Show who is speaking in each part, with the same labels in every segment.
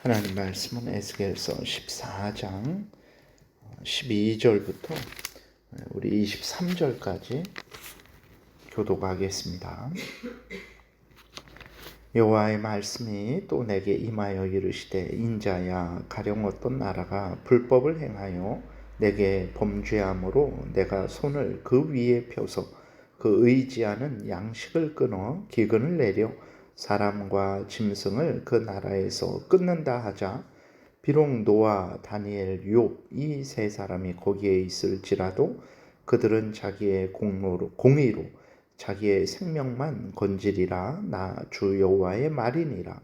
Speaker 1: 하나님 말씀은 에스겔서 14장 12절부터 우리 23절까지 교독하겠습니다. 여호와의 말씀이 또 내게 임하여 이르시되 인자야, 가령 어떤 나라가 불법을 행하여 내게 범죄함으로 내가 손을 그 위에 펴서 그 의지하는 양식을 끊어 기근을 내려 사람과 짐승을 그 나라에서 끊는다 하자. 비록 노아, 다니엘, 욥 이 세 사람이 거기에 있을지라도 그들은 자기의 공의로 자기의 생명만 건지리라. 나 주 여호와의 말이니라.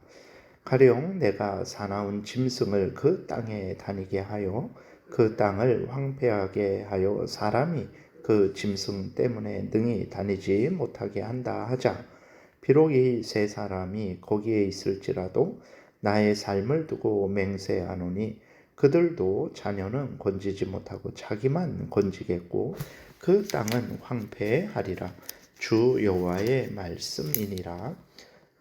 Speaker 1: 가령 내가 사나운 짐승을 그 땅에 다니게 하여 그 땅을 황폐하게 하여 사람이 그 짐승 때문에 능히 다니지 못하게 한다 하자. 비록 이 세 사람이 거기에 있을지라도 나의 삶을 두고 맹세하노니 그들도 자녀는 건지지 못하고 자기만 건지겠고 그 땅은 황폐하리라. 주 여호와의 말씀이니라.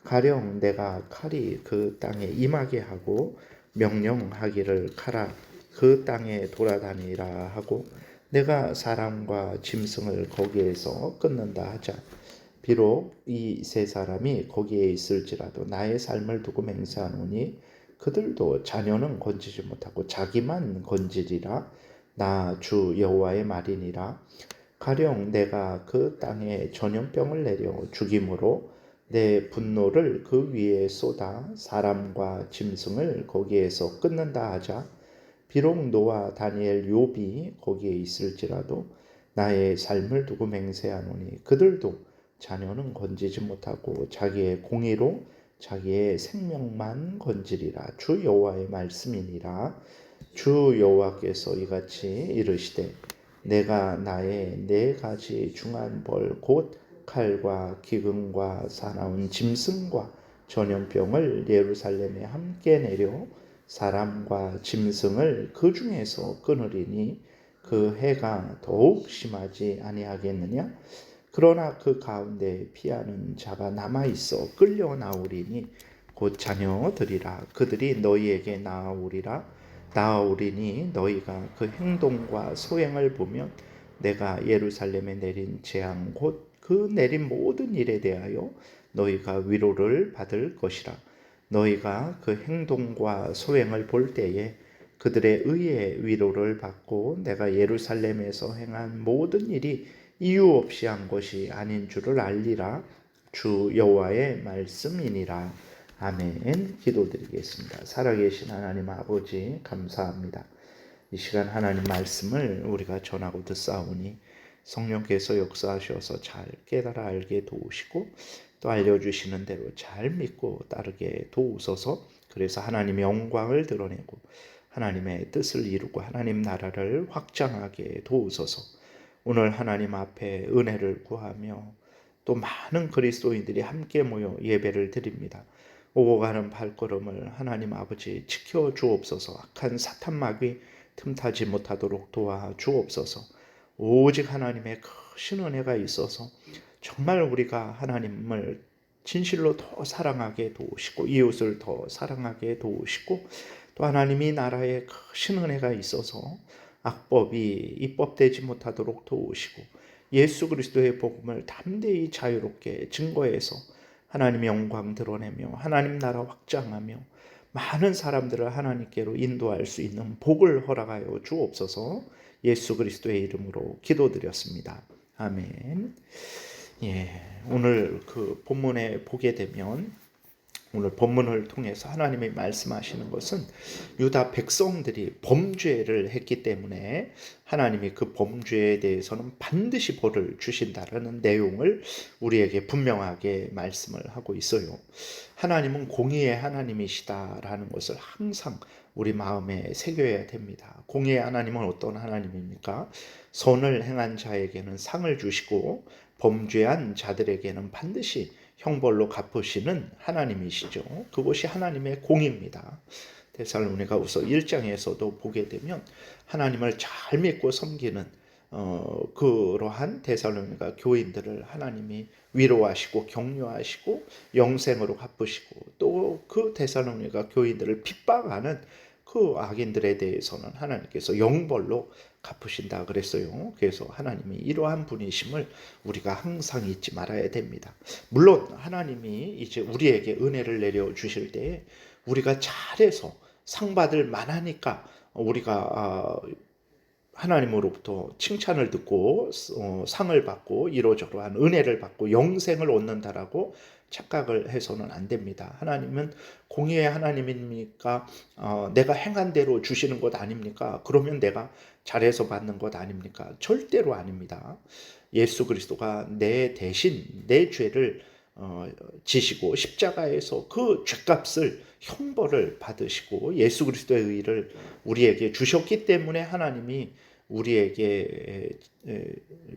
Speaker 1: 가령 내가 칼이 그 땅에 임하게 하고 명령하기를 가라 그 땅에 돌아다니라 하고 내가 사람과 짐승을 거기에서 끊는다 하자. 비록 이 세 사람이 거기에 있을지라도 나의 삶을 두고 맹세하노니 그들도 자녀는 건지지 못하고 자기만 건지리라. 나 주 여호와의 말이니라. 가령 내가 그 땅에 전염병을 내려 죽임으로 내 분노를 그 위에 쏟아 사람과 짐승을 거기에서 끊는다 하자. 비록 노아, 다니엘, 욥이 거기에 있을지라도 나의 삶을 두고 맹세하노니 그들도 자녀는 건지지 못하고 자기의 공의로 자기의 생명만 건지리라. 주 여호와의 말씀이니라. 주 여호와께서 이같이 이르시되 내가 나의 네 가지 중한 벌 곧 칼과 기근과 사나운 짐승과 전염병을 예루살렘에 함께 내려 사람과 짐승을 그 중에서 끊으리니 그 해가 더욱 심하지 아니하겠느냐? 그러나 그 가운데 피하는 자가 남아있어 끌려 나오리니 곧 자녀들이라. 그들이 너희에게 나아오리니 너희가 그 행동과 소행을 보면 내가 예루살렘에 내린 재앙 곧 그 내린 모든 일에 대하여 너희가 위로를 받을 것이라. 너희가 그 행동과 소행을 볼 때에 그들의 의에 위로를 받고 내가 예루살렘에서 행한 모든 일이 이유 없이 한 것이 아닌 줄을 알리라. 주 여호와의 말씀이니라. 아멘. 기도드리겠습니다. 살아계신 하나님 아버지 감사합니다. 이 시간 하나님 말씀을 우리가 전하고 듣사오니 성령께서 역사하셔서 잘 깨달아 알게 도우시고 또 알려주시는 대로 잘 믿고 따르게 도우소서. 그래서 하나님의 영광을 드러내고 하나님의 뜻을 이루고 하나님 나라를 확장하게 도우소서. 오늘 하나님 앞에 은혜를 구하며 또 많은 그리스도인들이 함께 모여 예배를 드립니다. 오고 가는 발걸음을 하나님 아버지 지켜 주옵소서. 악한 사탄 마귀 틈타지 못하도록 도와 주옵소서. 오직 하나님의 크신 은혜가 있어서 정말 우리가 하나님을 진실로 더 사랑하게 도우시고 이웃을 더 사랑하게 도우시고 또 하나님이 나라에 크신 은혜가 있어서 악법이 입법되지 못하도록 도우시고 예수 그리스도의 복음을 담대히 자유롭게 증거해서 하나님의 영광 드러내며 하나님 나라 확장하며 많은 사람들을 하나님께로 인도할 수 있는 복을 허락하여 주옵소서. 예수 그리스도의 이름으로 기도드렸습니다. 아멘. 오늘 그 본문에 보게 되면 오늘 본문을 통해서 하나님이 말씀하시는 것은 유다 백성들이 범죄를 했기 때문에 하나님이 그 범죄에 대해서는 반드시 벌을 주신다라는 내용을 우리에게 분명하게 말씀을 하고 있어요. 하나님은 공의의 하나님이시다라는 것을 항상 우리 마음에 새겨야 됩니다. 공의의 하나님은 어떤 하나님입니까? 선을 행한 자에게는 상을 주시고 범죄한 자들에게는 반드시 형벌로 갚으시는 하나님이시죠. 그것이 하나님의 공의입니다. 데살로니가후서 1장에서도 보게 되면 하나님을 잘 믿고 섬기는 그러한 데살로니가 교인들을 하나님이 위로하시고 격려하시고 영생으로 갚으시고 또 그 데살로니가 교인들을 핍박하는 그 악인들에 대해서는 하나님께서 영벌로 갚으신다 그랬어요. 그래서 하나님이 이러한 분이심을 우리가 항상 잊지 말아야 됩니다. 물론 하나님이 이제 우리에게 은혜를 내려 주실 때에 우리가 잘해서 상 받을 만하니까 우리가 하나님으로부터 칭찬을 듣고 상을 받고 이러저러한 은혜를 받고 영생을 얻는다라고 착각을 해서는 안 됩니다. 하나님은 공의의 하나님입니까? 내가 행한 대로 주시는 것 아닙니까? 그러면 내가 잘해서 받는 것 아닙니까? 절대로 아닙니다. 예수 그리스도가 내 대신 내 죄를 지시고 십자가에서 그 죄값을 형벌을 받으시고 예수 그리스도의 의를 우리에게 주셨기 때문에 하나님이 우리에게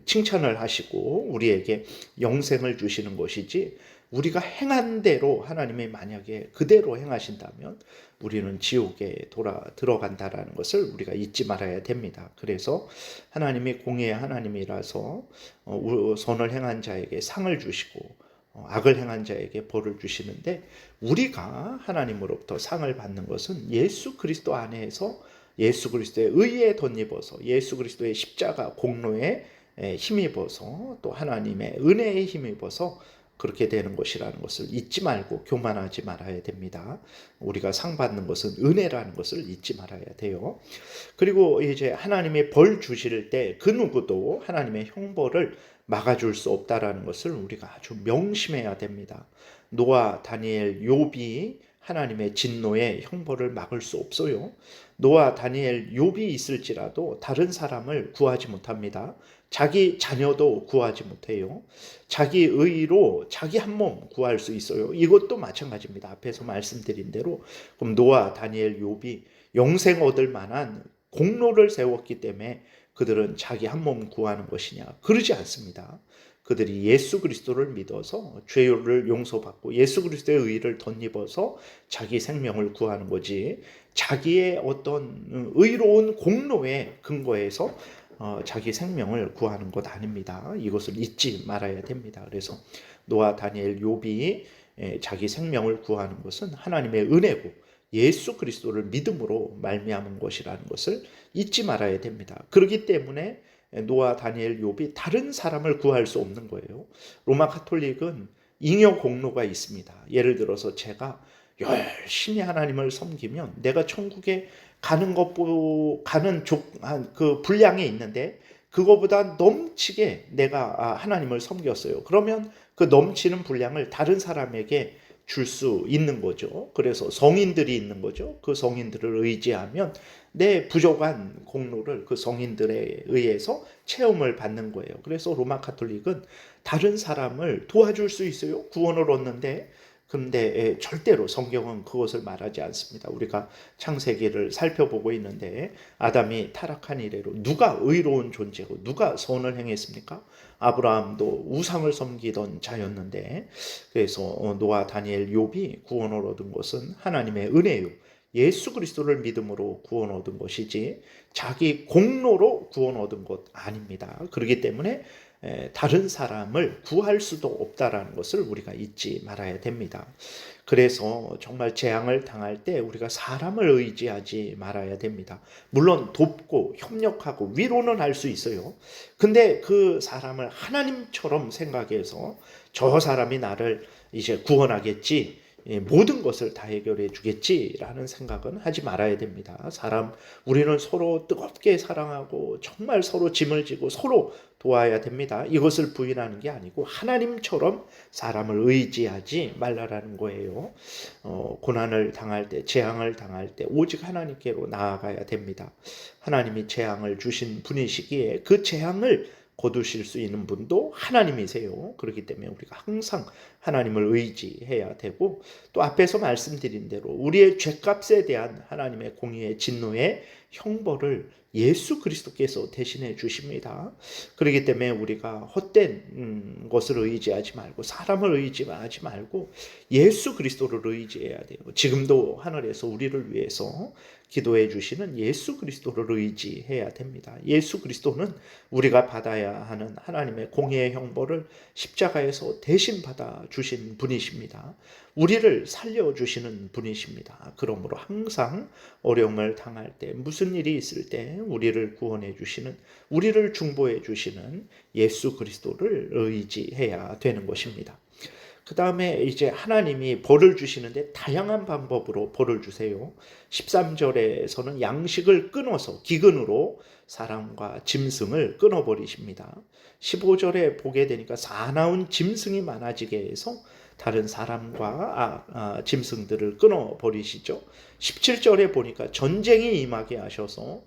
Speaker 1: 칭찬을 하시고 우리에게 영생을 주시는 것이지, 우리가 행한 대로 하나님이 만약에 그대로 행하신다면 우리는 지옥에 들어간다라는 것을 우리가 잊지 말아야 됩니다. 그래서 하나님이 공의의 하나님이라서 선을 행한 자에게 상을 주시고 악을 행한 자에게 벌을 주시는데, 우리가 하나님으로부터 상을 받는 것은 예수 그리스도 안에서 예수 그리스도의 의에 덧입어서 예수 그리스도의 십자가 공로에 힘입어서 또 하나님의 은혜에 힘입어서 그렇게 되는 것이라는 것을 잊지 말고 교만하지 말아야 됩니다. 우리가 상 받는 것은 은혜라는 것을 잊지 말아야 돼요. 그리고 이제 하나님의 벌 주실 때 그 누구도 하나님의 형벌을 막아줄 수 없다라는 것을 우리가 아주 명심해야 됩니다. 노아, 다니엘, 욥이 하나님의 진노의 형벌을 막을 수 없어요. 노아, 다니엘, 욥이 있을지라도 다른 사람을 구하지 못합니다. 자기 자녀도 구하지 못해요. 자기 의로 자기 한 몸 구할 수 있어요. 이것도 마찬가지입니다. 앞에서 말씀드린 대로 그럼 노아, 다니엘, 욥이 영생 얻을 만한 공로를 세웠기 때문에 그들은 자기 한 몸 구하는 것이냐? 그러지 않습니다. 그들이 예수 그리스도를 믿어서 죄를 용서받고 예수 그리스도의 의를 덧입어서 자기 생명을 구하는 거지, 자기의 어떤 의로운 공로에 근거해서 자기 생명을 구하는 것 아닙니다. 이것을 잊지 말아야 됩니다. 그래서 노아, 다니엘, 욥이 자기 생명을 구하는 것은 하나님의 은혜고 예수 그리스도를 믿음으로 말미암은 것이라는 것을 잊지 말아야 됩니다. 그렇기 때문에 노아, 다니엘, 욥이 다른 사람을 구할 수 없는 거예요. 로마 가톨릭은 잉여 공로가 있습니다. 예를 들어서 제가 열심히 하나님을 섬기면 내가 천국에 가는 그 분량이 있는데 그거보다 넘치게 내가 하나님을 섬겼어요. 그러면 그 넘치는 분량을 다른 사람에게 줄 수 있는 거죠. 그래서 성인들이 있는 거죠. 그 성인들을 의지하면 내 부족한 공로를 그 성인들에 의해서 체험을 받는 거예요. 그래서 로마 가톨릭은 다른 사람을 도와줄 수 있어요. 구원을 얻는데. 근데 절대로 성경은 그것을 말하지 않습니다. 우리가 창세기를 살펴보고 있는데 아담이 타락한 이래로 누가 의로운 존재고 누가 선을 행했습니까? 아브라함도 우상을 섬기던 자였는데, 그래서 노아, 다니엘, 욥이 구원을 얻은 것은 하나님의 은혜요, 예수 그리스도를 믿음으로 구원 얻은 것이지 자기 공로로 구원 얻은 것 아닙니다. 그렇기 때문에 다른 사람을 구할 수도 없다라는 것을 우리가 잊지 말아야 됩니다. 그래서 정말 재앙을 당할 때 우리가 사람을 의지하지 말아야 됩니다. 물론 돕고 협력하고 위로는 할 수 있어요. 근데 그 사람을 하나님처럼 생각해서 저 사람이 나를 이제 구원하겠지, 모든 것을 다 해결해 주겠지라는 생각은 하지 말아야 됩니다. 우리는 서로 뜨겁게 사랑하고 정말 서로 짐을 지고 서로 도와야 됩니다. 이것을 부인하는 게 아니고 하나님처럼 사람을 의지하지 말라라는 거예요. 고난을 당할 때, 재앙을 당할 때 오직 하나님께로 나아가야 됩니다. 하나님이 재앙을 주신 분이시기에 그 재앙을 거두실 수 있는 분도 하나님이세요. 그렇기 때문에 우리가 항상 하나님을 의지해야 되고, 또 앞에서 말씀드린 대로 우리의 죄값에 대한 하나님의 공의의 진노의 형벌을 예수 그리스도께서 대신해 주십니다. 그렇기 때문에 우리가 헛된 것을 의지하지 말고 사람을 의지하지 말고 예수 그리스도를 의지해야 돼요. 지금도 하늘에서 우리를 위해서 기도해 주시는 예수 그리스도를 의지해야 됩니다. 예수 그리스도는 우리가 받아야 하는 하나님의 공의의 형벌을 십자가에서 대신 받아 주신 분이십니다. 우리를 살려주시는 분이십니다. 그러므로 항상 어려움을 당할 때, 무슨 일이 있을 때 우리를 구원해 주시는, 우리를 중보해 주시는 예수 그리스도를 의지해야 되는 것입니다. 그 다음에 이제 하나님이 벌을 주시는데 다양한 방법으로 벌을 주세요. 13절에서는 양식을 끊어서 기근으로 사람과 짐승을 끊어버리십니다. 15절에 보게 되니까 사나운 짐승이 많아지게 해서 다른 사람과 짐승들을 끊어버리시죠. 17절에 보니까 전쟁이 임하게 하셔서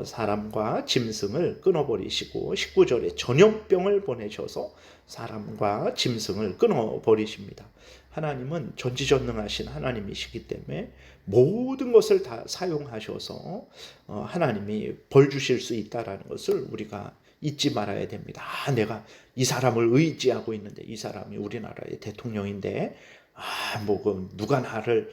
Speaker 1: 사람과 짐승을 끊어버리시고 19절에 전염병을 보내셔서 사람과 짐승을 끊어버리십니다. 하나님은 전지전능하신 하나님이시기 때문에 모든 것을 다 사용하셔서 하나님이 벌 주실 수 있다는 것을 우리가 잊지 말아야 됩니다. 내가 이 사람을 의지하고 있는데 이 사람이 우리나라의 대통령인데 누가 나를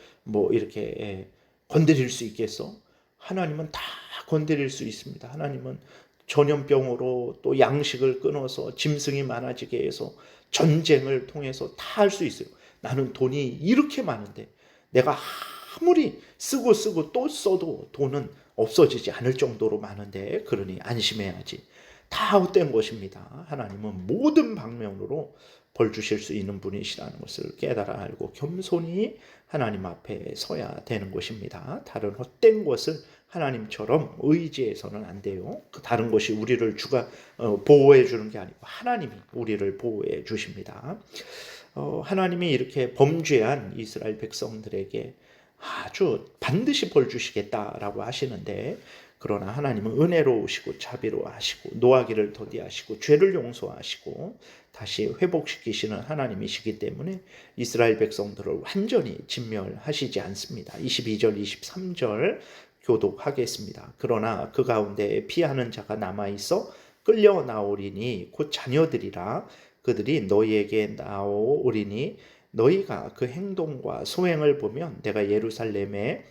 Speaker 1: 이렇게 건드릴 수 있겠어? 하나님은 다 건드릴 수 있습니다. 하나님은 전염병으로 또 양식을 끊어서 짐승이 많아지게 해서 전쟁을 통해서 다 할 수 있어요. 나는 돈이 이렇게 많은데 내가 아무리 쓰고 또 써도 돈은 없어지지 않을 정도로 많은데 그러니 안심해야지. 다 헛된 것입니다. 하나님은 모든 방면으로 벌 주실 수 있는 분이시라는 것을 깨달아 알고 겸손히 하나님 앞에 서야 되는 것입니다. 다른 헛된 것을 하나님처럼 의지해서는 안 돼요. 그 다른 것이 우리를 보호해 주는 게 아니고 하나님이 우리를 보호해 주십니다. 하나님이 이렇게 범죄한 이스라엘 백성들에게 아주 반드시 벌 주시겠다라고 하시는데 그러나 하나님은 은혜로우시고 자비로우시고 노하기를 더디하시고 죄를 용서하시고 다시 회복시키시는 하나님이시기 때문에 이스라엘 백성들을 완전히 진멸하시지 않습니다. 22절 23절 교독하겠습니다. 그러나 그 가운데 피하는 자가 남아있어 끌려 나오리니 곧 자녀들이라 그들이 너희에게 나오리니 너희가 그 행동과 소행을 보면 내가 예루살렘에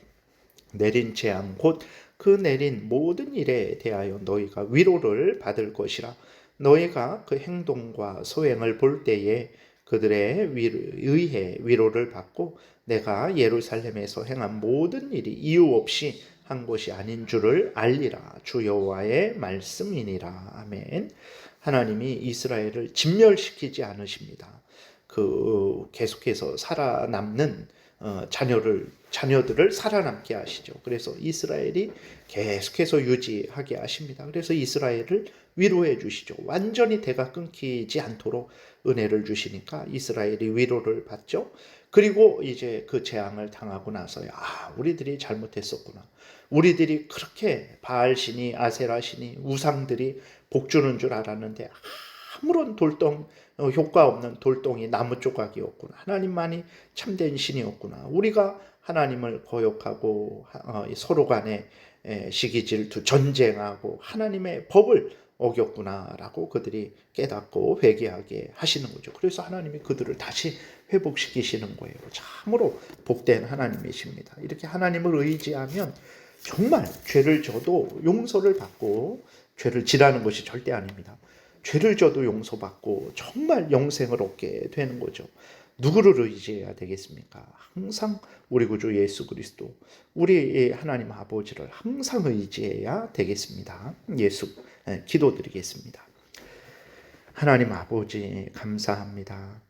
Speaker 1: 내린 재앙 곧 그 내린 모든 일에 대하여 너희가 위로를 받을 것이라. 너희가 그 행동과 소행을 볼 때에 그들의 의해 위로를 받고 내가 예루살렘에서 행한 모든 일이 이유 없이 한 것이 아닌 줄을 알리라. 주 여호와의 말씀이니라. 아멘. 하나님이 이스라엘을 진멸시키지 않으십니다. 계속해서 살아남는 자녀들을 살아남게 하시죠. 그래서 이스라엘이 계속해서 유지하게 하십니다. 그래서 이스라엘을 위로해 주시죠. 완전히 대가 끊기지 않도록 은혜를 주시니까 이스라엘이 위로를 받죠. 그리고 이제 그 재앙을 당하고 나서야 우리들이 잘못했었구나. 우리들이 그렇게 바알신이 아세라신이 우상들이 복주는 줄 알았는데 아무런 효과 없는 돌덩이 나무 조각이었구나. 하나님만이 참된 신이었구나. 우리가 하나님을 거역하고 서로 간에 시기 질투 전쟁하고 하나님의 법을 어겼구나라고 그들이 깨닫고 회개하게 하시는 거죠. 그래서 하나님이 그들을 다시 회복시키시는 거예요. 참으로 복된 하나님이십니다. 이렇게 하나님을 의지하면 정말 죄를 져도 용서를 받고 죄를 지라는 것이 절대 아닙니다. 죄를 져도 용서받고 정말 영생을 얻게 되는 거죠. 누구를 의지해야 되겠습니까? 항상 우리 구주 예수 그리스도, 우리 하나님 아버지를 항상 의지해야 되겠습니다. 기도드리겠습니다. 하나님 아버지 감사합니다.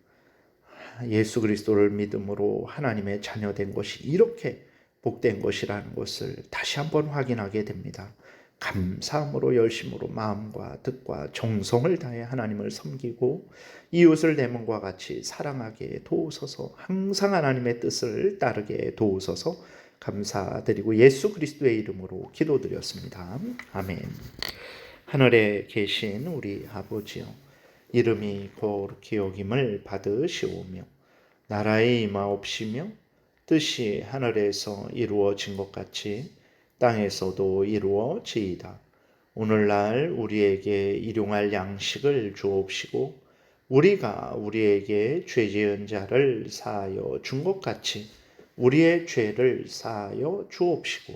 Speaker 1: 예수 그리스도를 믿음으로 하나님의 자녀된 것이 이렇게 복된 것이라는 것을 다시 한번 확인하게 됩니다. 감사함으로 열심으로 마음과 뜻과 정성을 다해 하나님을 섬기고 이웃을 내 몸과 같이 사랑하게 도우소서. 항상 하나님의 뜻을 따르게 도우소서. 감사드리고 예수 그리스도의 이름으로 기도드렸습니다. 아멘. 하늘에 계신 우리 아버지요, 이름이 거룩히 여김을 받으시오며 나라의 임하옵시며 뜻이 하늘에서 이루어진 것 같이 땅에서도 이루어지이다. 오늘날 우리에게 일용할 양식을 주옵시고 우리가 우리에게 죄 지은 자를 사하여 준 것 같이 우리의 죄를 사하여 주옵시고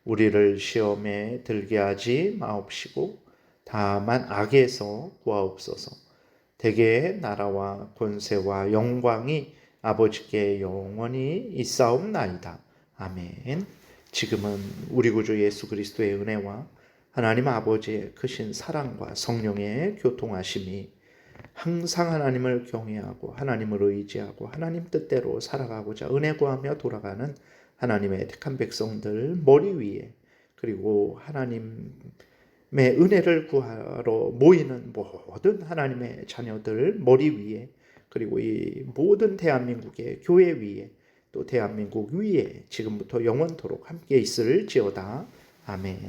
Speaker 1: 우리를 시험에 들게 하지 마옵시고 다만 악에서 구하옵소서. 대개의 나라와 권세와 영광이 아버지께 영원히 있사옵나이다. 아멘. 지금은 우리 구주 예수 그리스도의 은혜와 하나님 아버지의 크신 사랑과 성령의 교통하심이 항상 하나님을 경외하고 하나님을 의지하고 하나님 뜻대로 살아가고자 은혜 구하며 돌아가는 하나님의 택한 백성들 머리 위에, 그리고 하나님의 은혜를 구하러 모이는 모든 하나님의 자녀들 머리 위에, 그리고 이 모든 대한민국의 교회 위에, 또 대한민국 위에 지금부터 영원토록 함께 있을지어다. 아멘.